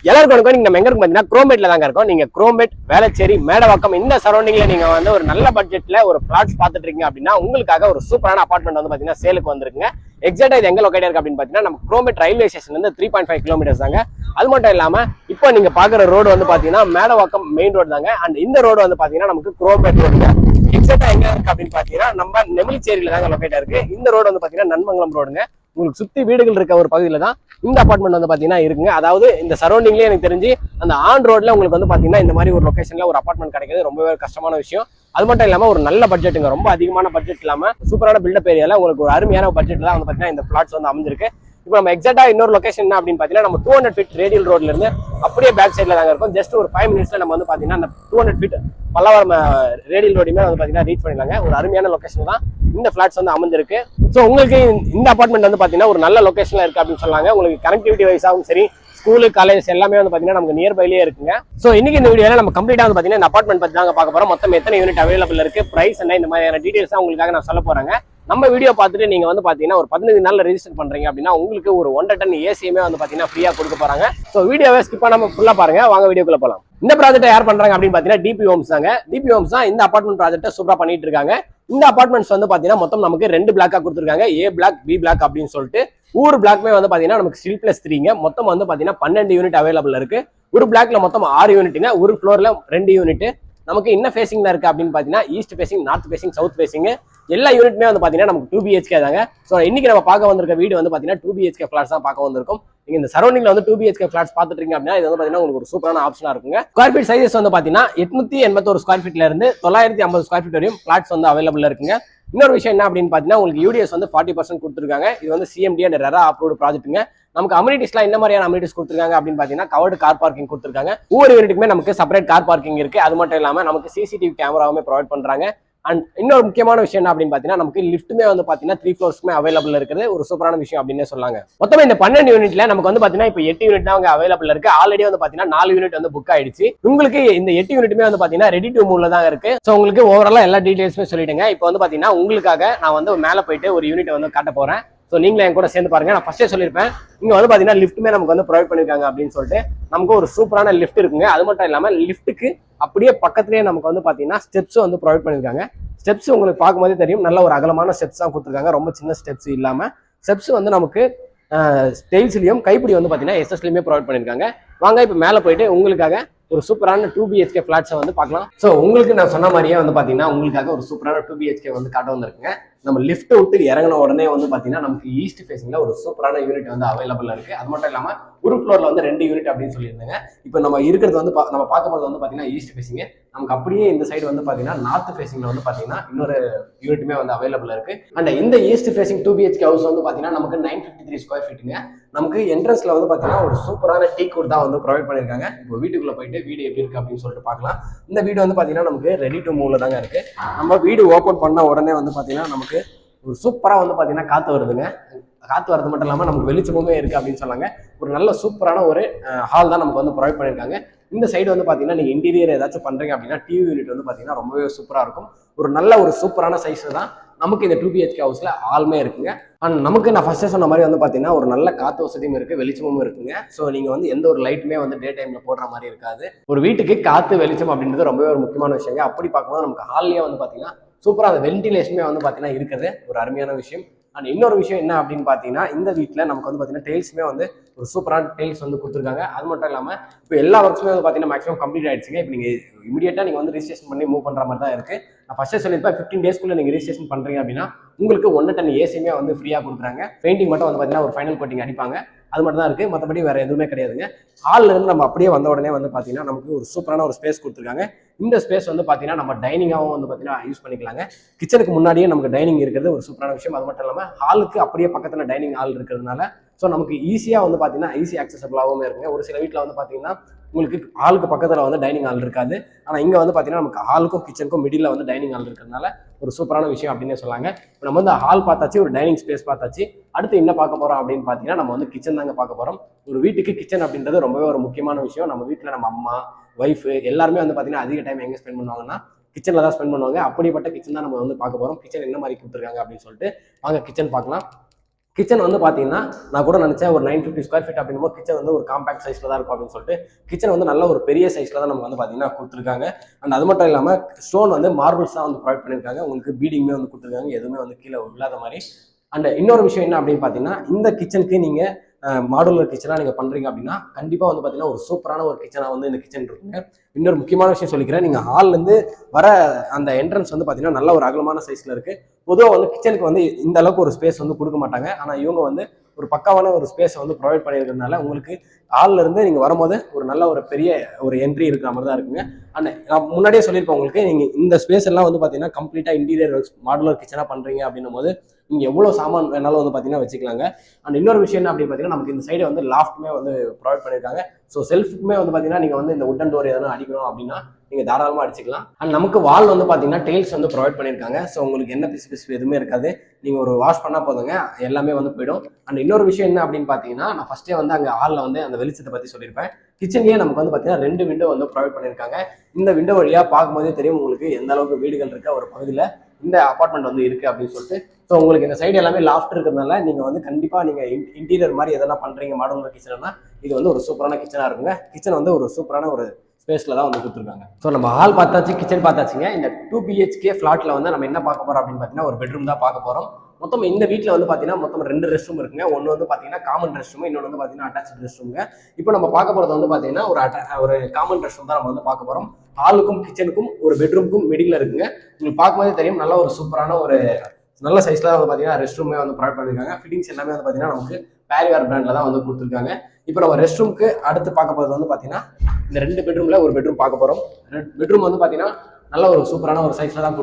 எல்லாருக்கும் வணக்கம். நீங்க நம்ம எங்க இருக்கும் பாத்தீங்கன்னா குரோமேட்ல தாங்க இருக்கோம். நீங்க குரோமேட், வேளச்சேரி, மேடவாக்கம் இந்த சரௌண்டிங்ல நீங்க வந்து ஒரு நல்ல பட்ஜெட்ல ஒரு பிளாட்ஸ் பாத்துட்டு இருக்கீங்க அப்படின்னா உங்களுக்காக ஒரு சூப்பரான அபார்ட்மெண்ட் வந்து பாத்தீங்கன்னா சேலுக்கு வந்திருக்குங்க. எக்ஸாக்டா இது எங்க லொகேட் இருக்கு அப்படின்னு பாத்தீங்கன்னா நம்ம குரோமேட் ரயில்வே ஸ்டேஷன்ல இருந்து 3.5 கிலோமீட்டர்ஸ் தாங்க. அது மட்டும் இல்லாம இப்போ நீங்க பாக்குற ரோடு வந்து பாத்தீங்கன்னா மேடவாக்கம் மெயின் ரோடு தாங்க. அண்ட் இந்த ரோடு வந்து பாத்தீங்கன்னா நமக்கு குரோமேட் ரோடுங்க. எக்ஸாக்டா எங்க இருக்கு அப்படின்னு பாத்தீங்கன்னா நம்ம நெமிலிச்சேரியில தாங்க லொகேட் இருக்கு. இந்த ரோடு வந்து பாத்தீங்கன்னா நன்மங்கலம் ரோடுங்க. உங்களுக்கு சுத்தி வீடுகள் இருக்க ஒரு பகுதியில தான் இந்த அபார்ட்மெண்ட் வந்து பாத்தீங்கன்னா இருக்குங்க. அதாவது இந்த சரௌண்டிங்லயே எனக்கு தெரிஞ்சு அந்த ஆன் ரோட்ல உங்களுக்கு வந்து பாத்தீங்கன்னா இந்த மாதிரி ஒரு லொகேஷன்ல ஒரு அபார்ட்மெண்ட் கிடைக்கிறது ரொம்பவே கஷ்டமான விஷயம். அது மட்டும் இல்லாம ஒரு நல்ல பட்ஜெட்டுங்க, ரொம்ப அதிகமான பட்ஜெட் இல்லாம சூப்பரான பில்டப் ஏரியால உங்களுக்கு ஒரு அருமையான பட்ஜெட்ல தான் வந்து பாத்தீங்கன்னா இந்த பிளாட்ஸ் வந்து அமைஞ்சிருக்கு. இப்போ நம்ம எக்ஸாக்டா இன்னொரு லொகேஷன் என்ன அப்படின்னு பாத்தீங்கன்னா நம்ம 200 ஃபீட் ரேடியல் ரோட்ல இருந்து அப்படியே பேக் சைட்ல தாங்க இருக்கும். ஜஸ்ட் ஒரு 5 மினிட்ஸ்ல நம்ம வந்து பாத்தீங்கன்னா அந்த 200 ஃபீட் பல்லவரம் ரேடியல் ரோடுமே வந்து பாத்தீங்கன்னா ரீச் பண்ணிடலாங்க. ஒரு அருமையான லொகேஷன் தான் இந்த பிளாட்ஸ் வந்து அமைஞ்சிருக்கு. ஸோ உங்களுக்கு இந்த அபார்ட்மெண்ட் வந்து பாத்தீங்கன்னா ஒரு நல்ல லொகேஷன்ல இருக்கு அப்படின்னு சொன்னாங்க. உங்களுக்கு கனெக்டிவிட்டி வைஸாகவும் சரி, ஸ்கூலு, காலேஜ் எல்லாமே வந்து பாத்தீங்கன்னா நமக்கு நியர்பைலேயே இருக்குங்க. ஸோ இன்னைக்கு இந்த வீடியோல நம்ம கம்ப்ளீட்டா வந்து பாத்தீங்கன்னா இந்த அபார்ட்மெண்ட் பத்தி தாங்க பார்க்க போறோம். மொத்தம் எத்தனை யூனிட் அவைலபிள் இருக்கு, பிரைஸ் என்ன, இந்த மாதிரியான டீடைல்ஸ் தான் உங்களுக்காக நான் சொல்ல போறேங்க. நம்ம வீடியோ பார்த்துட்டு நீங்க வந்து பாத்தீங்கன்னா ஒரு 15 நாள்ல ரெஜிஸ்டர் பண்றீங்க அப்படின்னா உங்களுக்கு ஒரு 1.5 டன் ஏசியுமே வந்து பாத்தீங்கன்னா ஃப்ரீயா கொடுக்க போறாங்க. ஸோ வீடியோவை ஸ்கிப் பண்ணாம ஃபுல்லா பாருங்க. வாங்க வீடியோக்குள்ள போலாம். இந்த ப்ராஜெக்ட் யார் பண்றாங்க அப்படின்னு பாத்தீங்கன்னா டிபி ஹோம்ஸ் தாங்க. டிபி ஹோம்ஸ் தான் இந்த அபார்ட்மெண்ட் ப்ராஜெக்ட்டை சூப்பரா பண்ணிட்டு இருக்காங்க. இந்த அபார்ட்மெண்ட்ஸ் வந்து பாத்தீங்கன்னா மொத்தம் நமக்கு 2 பிளாக்கா கொடுத்துருக்காங்க. ஏ பிளாக், பி பிளாக் அப்படின்னு சொல்லிட்டு ஒவ்வொரு பிளாக்மே வந்து பாத்தீங்கன்னா நமக்கு ஸ்டில் பிளஸ் 3ங்க. மொத்தம் வந்து பாத்தீங்கன்னா 12 யூனிட் அவைலபிள் இருக்கு. ஒரு பிளாக்ல மொத்தம் 6 யூனிட்டுங்க. ஒரு ஃப்ளோர்ல 2 யூனிட். நமக்கு என்ன ஃபேசிங்ல இருக்கு அப்படின்னு பாத்தீங்கன்னா east facing, north facing, south facing எல்லா யூனிட்டுமே வந்து பாத்தீங்கன்னா நமக்கு 2 BHK தாங்க. ஸோ இன்னைக்கு நம்ம பார்க்க வந்திருக்க வீடு வந்து பாத்தீங்கன்னா 2 BHK ஃபிளாட்ஸ் தான் பார்க்க வந்திருக்கும். நீங்க இந்த சரௌண்டிங்ல வந்து 2 BHK ஃபிளாட்ஸ் பார்த்துட்டு இருக்கீங்க அப்படின்னா இது வந்து பாத்தீங்கன்னா உங்களுக்கு ஒரு சூப்பரான ஆப்ஷனா இருக்குங்க. ஸ்கொயர் ஃபீட் சைஸஸ் வந்து பாத்தீங்கன்னா 881 ஸ்கொயர் ஃபீட்ல இருந்து 950 ஸ்கொயர் ஃபீட் வரையும் ஃபிளாட்ஸ் வந்து அவைலபிள் இருக்குங்க. இன்னொரு விஷயம் என்ன அப்படின்னு பாத்தீங்கன்னா உங்களுக்கு யூடிஎஸ் வந்து 40% கொடுத்துருக்காங்க. இது வந்து CMD அண்ட் ரெரா அப்ரூவ்டு ப்ராஜெக்ட்டுங்க. நமக்கு அமினிட்டிஸ்லாம் என்ன மாதிரியான அமினிட்டிஸ் கொடுத்துருக்காங்க அப்படின்னு பாத்தீங்கன்னா கவர்டு கார் பார்க்கிங் கொடுத்துருக்காங்க. ஒவ்வொரு யூனிட்டுக்குமே நமக்கு செப்பரேட் கார் பார்க்கிங் இருக்கு. அது மட்டும் இல்லாம நமக்கு CCTV கேமராவுமே ப்ரொவைட் பண்றாங்க. அண்ட் இன்னொரு முக்கியமான விஷயம் என்ன அப்படின்னு பாத்தீங்கன்னா நமக்கு லிஃப்ட்டுமே வந்து பாத்தீங்கன்னா 3 ஃப்ளோர்ஸ்க்குமே அவைலபிள் இருக்குது. ஒரு சூப்பரான விஷயம் அப்படின்னு சொல்லாங்க. மொத்தமே இந்த 12 யூனிட்ல நமக்கு வந்து பாத்தீங்கன்னா இப்போ 8 யூனிட் தான் அவைலபிள் இருக்கு. ஆல்ரெடி வந்து பாத்தீங்கன்னா 4 யூனிட் வந்து புக் ஆயிடுச்சு. உங்களுக்கு இந்த 8 யூனிட்டுமே வந்து பாத்தீங்கன்னா ரெடி டு மூவ்ல தான் இருக்கு. ஸோ உங்களுக்கு ஓவராலா எல்லா டீடைல்ஸுமே சொல்லிடுங்க. இப்போ வந்து பாத்தீங்கன்னா உங்களுக்காக நான் வந்து மேல போயிட்டு ஒரு யூனிட் வந்து காட்ட போறேன். ஸோ நீங்களே என் கூட சேர்ந்து பாருங்க. நான் ஃபர்ஸ்டே சொல்லியிருப்பேன் இங்க வந்து பாத்தீங்கன்னா லிஃப்ட்டுமே நமக்கு வந்து ப்ரொவைட் பண்ணிருக்காங்க அப்படின்னு சொல்லிட்டு நமக்கு ஒரு சூப்பரான லிஃப்ட் இருக்குங்க. அது மட்டும் இல்லாம லிஃப்ட்டுக்கு அப்படியே பக்கத்துலேயே நமக்கு வந்து பாத்தீங்கன்னா ஸ்டெப்ஸ் வந்து ப்ரொவைட் பண்ணிருக்காங்க. ஸ்டெப்ஸ் உங்களுக்கு பார்க்கும்போதே தெரியும், நல்ல ஒரு அகலமான ஸ்டெப்ஸ் தான் கொடுத்துருக்காங்க. ரொம்ப சின்ன ஸ்டெப்ஸ் இல்லாம ஸ்டெப்ஸ் வந்து நமக்கு ஸ்டைல்ஸ்லயும் கைப்பிடி வந்து பாத்தீங்கன்னா எஸ்எஸ்லயுமே ப்ரொவைட் பண்ணிருக்காங்க. வாங்க இப்போ மேல போயிட்டு உங்களுக்காக ஒரு சூப்பரான 2 BHK ஃபிளாட்ஸை வந்து பார்க்கலாம். ஸோ உங்களுக்கு நான் சொன்ன மாதிரியே வந்து பாத்தீங்கன்னா உங்களுக்காக ஒரு சூப்பரான 2 BHK வந்து காட்ட வந்திருக்குங்க. நம்ம லிஃப்ட் விட்டு இறங்கின உடனே வந்து பாத்தீங்கன்னா நமக்கு ஈஸ்ட் ஃபேசிங்ல ஒரு சூப்பரான யூனிட் வந்து அவைலபிள் இருக்கு. அது மட்டும் இல்லாம ஒரு ஃப்ளோர்ல வந்து 2 யூனிட் அப்படின்னு சொல்லியிருந்தாங்க. இப்போ நம்ம இருக்கிறது வந்து நம்ம பார்க்க போறது வந்து பாத்தீங்கன்னா ஈஸ்ட் ஃபேசிங். நமக்கு அப்படியே இந்த சைடு வந்து பாத்தீங்கன்னா நார்த் ஃபேசிங்ல வந்து பாத்தீங்கன்னா இன்னொரு யூனிட்டுமே வந்து அவைலபிள் இருக்கு. அண்ட் இந்த ஈஸ்ட் ஃபேசிங் 2 BHK ஹவுஸ் வந்து பாத்தீங்கன்னா நமக்கு 953 ஸ்கொயர் ஃபீட்டுங்க. நமக்கு என்ட்ரன்ஸ்ல வந்து பாத்தீங்கன்னா ஒரு சூப்பரான டீ குட் தான் வந்து ப்ரொவைட் பண்ணிருக்காங்க. இப்போ வீட்டுக்குள்ள போயிட்டு வீடு எப்படி இருக்கு அப்படின்னு சொல்லிட்டு பார்க்கலாம். இந்த வீடு வந்து பாத்தீங்கன்னா நமக்கு ரெடி டு மூவ்ல தாங்க இருக்கு. நம்ம வீடு ஓபன் பண்ண உடனே வந்து பாத்தீங்கன்னா நமக்கு ஒரு சூப்பரா வந்து பாத்தீங்கன்னா காத்து வருதுங்க. காத்து வரது மட்டும் இல்லாம நமக்கு வெளிச்சமுமே இருக்கு அப்படின்னு சொன்னாங்க. ஒரு நல்ல சூப்பரான ஒரு ஹால் தான் நமக்கு வந்து ப்ரொவைட் பண்ணிருக்காங்க. இந்த சைடு வந்து பாத்தீங்கன்னா நீங்க இன்டீரியர் ஏதாச்சும் பண்றீங்க அப்படின்னா டிவி யூனிட் வந்து பாத்தீங்கன்னா ரொம்பவே சூப்பரா இருக்கும். ஒரு நல்ல ஒரு சூப்பரான சைஸ் தான் நமக்கு இந்த 2 BHK ஹவுஸ்ல ஆளுமே இருக்குங்க. அண்ட் நமக்கு நான் ஃபர்ஸ்ட் சொன்ன மாதிரி வந்து பாத்தீங்கன்னா ஒரு நல்ல காத்து வசதியும் இருக்கு, வெளிச்சமும் இருக்குங்க. ஸோ நீங்க வந்து எந்த ஒரு லைட்டுமே வந்து டே டைம்ல போடுற மாதிரி இருக்காது. ஒரு வீட்டுக்கு காத்து வெளிச்சம் அப்படின்றது ரொம்பவே ஒரு முக்கியமான விஷயங்க. அப்படி பார்க்கும்போது நமக்கு ஹால்லயே வந்து பாத்தீங்கன்னா சூப்பரா அந்த வென்டிலேஷனுமே வந்து பாத்தீங்கன்னா இருக்குது, ஒரு அருமையான விஷயம். அண்ட் இன்னொரு விஷயம் என்ன அப்படின்னு பாத்தீங்கன்னா இந்த வீட்டுல நமக்கு வந்து பாத்தீங்கன்னா டைல்ஸுமே வந்து ஒரு சூப்பரான டைல்ஸ் வந்து கொடுத்துருக்காங்க. அது மட்டும் இல்லாம இப்போ எல்லா ஒர்க்ஸுமே வந்து பாத்தீங்கன்னா மேக்ஸிமம் கம்ப்ளீட் ஆயிடுச்சுங்க. இப்போ நீங்க இமீடியட்டா நீங்க வந்து ரிஜிஸ்ட்ரேஷன் பண்ணி மூவ் பண்ற மாதிரி தான் இருக்கு. நான் ஃபர்ஸ்ட் சொல்லியிருப்பேன் 15 டேஸ்க்குள்ள நீங்க ரிஜிஸ்ட்ரேஷன் பண்றீங்க அப்படின்னா உங்களுக்கு 1 டன் ஏசியுமே வந்து ஃப்ரீயா கொடுக்குறாங்க. பெயிண்டிங் மட்டும் வந்து பாத்தீங்கன்னா ஒரு ஃபைனல் கோட்டிங் அடிப்பாங்க. அது மட்டும் தான் இருக்கு, மற்றபடி வேற எதுவுமே கிடையாதுங்க. ஹால்ல இருந்து நம்ம அப்படியே வந்த உடனே வந்து பாத்தீங்கன்னா நமக்கு ஒரு சூப்பரான ஒரு ஸ்பேஸ் கொடுத்துருக்காங்க. இந்த ஸ்பேஸ் வந்து பாத்தீங்கன்னா நம்ம டைனிங்காகவும் வந்து பாத்தீங்கன்னா யூஸ் பண்ணிக்கலாங்க. கிச்சனுக்கு முன்னாடியே நமக்கு டைனிங் இருக்கிறது ஒரு சூப்பரான விஷயம். அது மட்டும் இல்லாம ஹாலுக்கு அப்படியே பக்கத்துல டைனிங் ஹால் இருக்கிறதுனால ஸோ நமக்கு ஈஸியா வந்து பாத்தீங்கன்னா ஈஸி ஆக்சசபிளாகவும் இருக்குங்க. ஒரு சில வீட்டில் வந்து பாத்தீங்கன்னா உங்களுக்கு ஹாலுக்கு பக்கத்துல வந்து டைனிங் ஹால் இருக்காது. ஆனா இங்க வந்து பாத்தீங்கன்னா நமக்கு ஹாலுக்கும் கிச்சனுக்கும் மிடில் வந்து டைனிங் ஹால் இருக்கிறதுனால ஒரு சூப்பரான விஷயம் அப்படின்னு சொல்லாங்க. இப்போ நம்ம வந்து ஹால் பார்த்தாச்சு, ஒரு டைனிங் ஸ்பேஸ் பார்த்தாச்சு. அடுத்து என்ன பார்க்க போறோம் அப்படின்னு பாத்தீங்கன்னா நம்ம வந்து கிச்சன் தாங்க பார்க்க போறோம். ஒரு வீட்டுக்கு கிச்சன் அப்படின்றது ரொம்பவே ஒரு முக்கியமான விஷயம். நம்ம வீட்டுல நம்ம அம்மா, ஒய்ஃப் எல்லாருமே வந்து பாத்தீங்கன்னா அதிக டைம் எங்க ஸ்பெண்ட் பண்ணுவாங்கன்னா கிச்சன்ல தான் ஸ்பெண்ட் பண்ணுவாங்க. அப்படிப்பட்ட கிச்சன் தான் நம்ம வந்து பார்க்க போறோம். கிச்சன் என்ன மாதிரி கொடுத்துருக்காங்க அப்படின்னு சொல்லிட்டு வாங்க கிச்சன் பார்க்கலாம். கிச்சன் வந்து பார்த்தீங்கன்னா நான் கூட நினச்சேன் ஒரு 950 ஸ்கொயர் ஃபீட் அப்படிங்கும்போது கிச்சன் வந்து ஒரு காம்பேக்ட் சைஸில் தான் இருக்கும் அப்படின்னு சொல்லிட்டு கிச்சன் வந்து நல்ல ஒரு பெரிய சைஸில் தான் நமக்கு வந்து பார்த்தீங்கன்னா கொடுத்துருக்காங்க. அண்ட் அது மட்டும் இல்லாமல் ஸ்டோன் வந்து மார்பிள்ஸ் தான் வந்து ப்ரொவைட் பண்ணியிருக்காங்க. உங்களுக்கு பீடிங்குமே வந்து கொடுத்துருக்காங்க, எதுவுமே வந்து கீழே இல்லாத மாதிரி. அண்ட் இன்னொரு விஷயம் என்ன அப்படின்னு பார்த்தீங்கன்னா இந்த கிச்சனுக்கு நீங்கள் மாடுலர் கிச்சனாக நீங்கள் பண்ணுறீங்க அப்படின்னா கண்டிப்பாக வந்து பார்த்தீங்கன்னா ஒரு சூப்பரான ஒரு கிச்சனாக வந்து இந்த கிச்சன் இருக்குங்க. இன்னொரு முக்கியமான விஷயம் சொல்லிக்கிறேன், நீங்கள் ஹால்லேருந்து வர அந்த என்ட்ரன்ஸ் வந்து பார்த்தீங்கன்னா நல்ல ஒரு அகலமான சைஸில் இருக்குது. பொதுவாக வந்து கிச்சனுக்கு வந்து இந்த அளவுக்கு ஒரு ஸ்பேஸ் வந்து கொடுக்க மாட்டாங்க. ஆனால் இவங்க வந்து ஒரு பக்காவான ஒரு ஸ்பேஸை வந்து ப்ரொவைட் பண்ணியிருக்கிறதுனால உங்களுக்கு ஹாலில் இருந்து நீங்கள் வரும்போது ஒரு நல்ல ஒரு பெரிய ஒரு என்ட்ரி இருக்கிற மாதிரி தான் இருக்குங்க. அண்ட் நான் முன்னாடியே சொல்லியிருப்பேன் உங்களுக்கு, நீங்கள் இந்த ஸ்பேஸ் எல்லாம் வந்து பார்த்தீங்கன்னா கம்ப்ளீட்டாக இன்டீரியர் மாடுலர் கிச்சனாக பண்ணுறீங்க அப்படின்னும் போது நீங்கள் எவ்வளோ சாமான் வேணாலும் வந்து பார்த்தீங்கன்னா வச்சுக்கலாங்க. அண்ட் இன்னொரு விஷயம் என்ன அப்படின்னு பார்த்தீங்கன்னா நமக்கு இந்த சைடு வந்து லாஃப்ட்டுமே வந்து ப்ரொவைட் பண்ணியிருக்காங்க. ஸோ செல்ஃபுக்குமே வந்து பார்த்தீங்கன்னா நீங்கள் வந்து இந்த உட்டன் டோர் எதனா அடிக்கணும் அப்படின்னா நீங்கள் தாராளமாக அடிச்சிக்கலாம். அண்ட் நமக்கு வால் வந்து பார்த்தீங்கன்னா டெயில்ஸ் வந்து ப்ரொவைட் பண்ணியிருக்காங்க. ஸோ உங்களுக்கு என்ன பிசு எதுவுமே இருக்காது, நீங்கள் ஒரு வாஷ் பண்ணால் போதுங்க, எல்லாமே வந்து போயிடும். அண்ட் இன்னொரு விஷயம் என்ன அப்படின்னு பார்த்தீங்கன்னா நான் ஃபஸ்ட்டே வந்து அங்கே ஹாலில் வந்து அந்த வெளிச்சத்தை பற்றி சொல்லியிருப்பேன். கிச்சன்லேயே நமக்கு வந்து பார்த்தீங்கன்னா 2 விண்டோ வந்து ப்ரொவைட் பண்ணியிருக்காங்க. இந்த விண்டோ வழியாக பார்க்கும்போதே தெரியும் உங்களுக்கு எந்த அளவுக்கு வீடுகள் இருக்க ஒரு பகுதியில் இந்த அபார்ட்மெண்ட் வந்து இருக்குது அப்படின்னு சொல்லிட்டு. ஸோ உங்களுக்கு இந்த சைடு எல்லாமே லாஃப்ட் இருக்கிறதுனால நீங்கள் வந்து கண்டிப்பாக நீங்கள் இன்டீரியர் மாதிரி எதனா பண்ணுறீங்க மாடுலர் கிச்சன்னா இது வந்து ஒரு சூப்பரான கிச்சனாக இருக்குங்க. கிச்சன் வந்து ஒரு சூப்பரான ஒரு ஸ்பேஸில் தான் வந்து கொடுத்துருக்காங்க. ஸோ நம்ம ஹால் பார்த்தாச்சு, கிச்சன் பார்த்தாச்சுங்க. இந்த 2 BHK ஃப்ளாட்டில் வந்து நம்ம என்ன பார்க்க போகிறோம் அப்படின்னு பார்த்தீங்கன்னா ஒரு பெட்ரூம் தான் பார்க்க போகிறோம். மொத்தம் இந்த வீட்டில் வந்து பார்த்தீங்கன்னா மொத்தம் 2 ரெஸ்ட் ரூம் இருக்குங்க. ஒன்று வந்து பார்த்தீங்கன்னா காமன் ரெஸ்ட் ரூம், இன்னொன்று வந்து பார்த்தீங்கன்னா அட்டாச் ரெஸ்ட் ரூமுங்க. இப்போ நம்ம பார்க்க போகிறது வந்து பார்த்தீங்கன்னா ஒரு காமன் ரெஸ்ட் ரூம் தான் நம்ம வந்து பார்க்க போகிறோம். ஹாலுக்கும் கிச்சனுக்கும் ஒரு பெட்ரூமுக்கும் மிடில் இருக்குங்க. உங்களுக்கு பார்க்கும்போதே தெரியும் நல்ல ஒரு சூப்பரான ஒரு நல்ல சைஸ்ல வந்து பார்த்தீங்கன்னா ரெஸ்ட் ரூமே வந்து ப்ரொவைட் பண்ணியிருக்காங்க. ஃபிட்டிங்ஸ் எல்லாமே வந்து பார்த்தீங்கன்னா நமக்கு பேரிவேர் பிராண்டில் தான் வந்து கொடுத்துருக்காங்க. இப்போ நம்ம ரெஸ்ட் ரூமுக்கு அடுத்து பார்க்க போகிறது வந்து பார்த்தீங்கன்னா இந்த 2 பெட்ரூமில் ஒரு பெட்ரூம் பார்க்க போகிறோம். பெட்ரூம் வந்து பார்த்தீங்கன்னா நல்ல ஒரு சூப்பரான ஒரு சைஸ்ல தான்